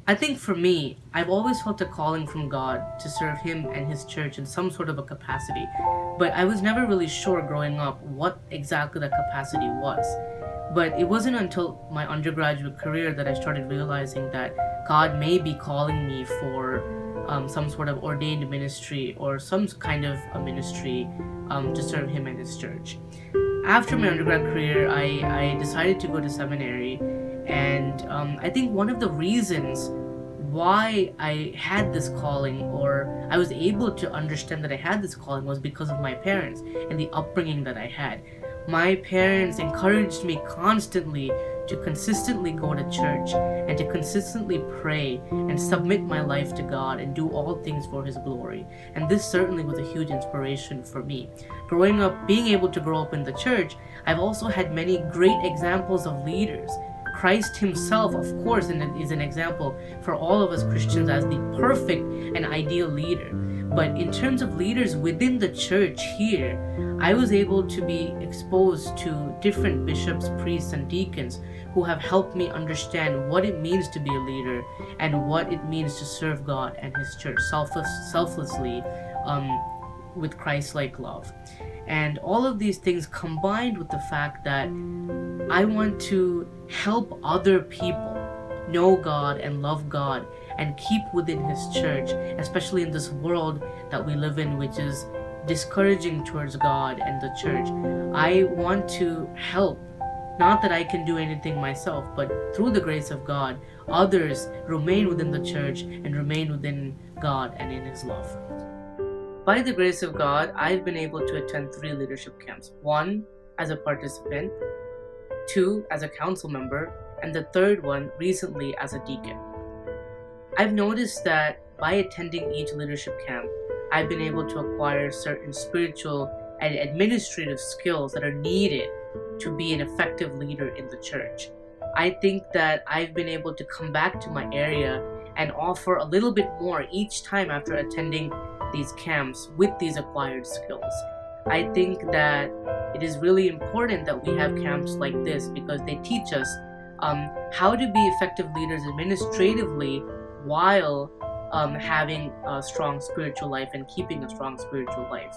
I think for me, I've always felt a calling from God to serve Him and His church in some sort of a capacity, but I was never really sure growing up what exactly that capacity was. But it wasn't until my undergraduate career that I started realizing that God may be calling me for some sort of ordained ministry or some kind of a ministry to serve Him and His church. After my undergrad career, I decided to go to seminary, and I think one of the reasons why I had this calling, or I was able to understand that I had this calling, was because of my parents and the upbringing that I had. My parents encouraged me constantly to consistently go to church and to consistently pray and submit my life to God and do all things for His glory. And this certainly was a huge inspiration for me. Growing up, being able to grow up in the church, I've also had many great examples of leaders. Christ Himself, of course, is an example for all of us Christians as the perfect and ideal leader. But in terms of leaders within the church here, I was able to be exposed to different bishops, priests, and deacons who have helped me understand what it means to be a leader and what it means to serve God and His church selflessly with Christ-like love. And all of these things combined with the fact that I want to help other people know God and love God and keep within His church, especially in this world that we live in, which is discouraging towards God and the church. I want to help, not that I can do anything myself, but through the grace of God, others remain within the church and remain within God and in His love. By the grace of God, I've been able to attend 3 leadership camps. 1 as a participant, 2 as a council member, and the 3rd one recently as a deacon. I've noticed that by attending each leadership camp, I've been able to acquire certain spiritual and administrative skills that are needed to be an effective leader in the church. I think that I've been able to come back to my area and offer a little bit more each time after attending these camps with these acquired skills. I think that it is really important that we have camps like this because they teach us how to be effective leaders administratively while having a strong spiritual life and keeping a strong spiritual life.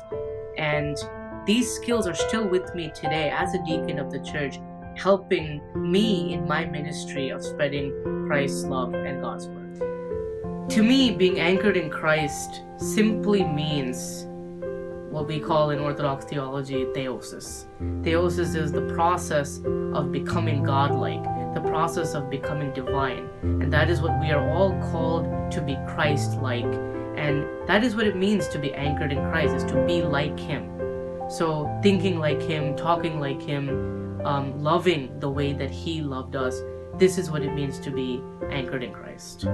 And these skills are still with me today as a deacon of the church, helping me in my ministry of spreading Christ's love and God's word. To me, being anchored in Christ simply means what we call in Orthodox theology theosis. Theosis is the process of becoming godlike, the process of becoming divine, and that is what we are all called to be Christ-like. And that is what it means to be anchored in Christ, is to be like Him. So thinking like Him, talking like Him, loving the way that He loved us, this is what it means to be anchored in Christ.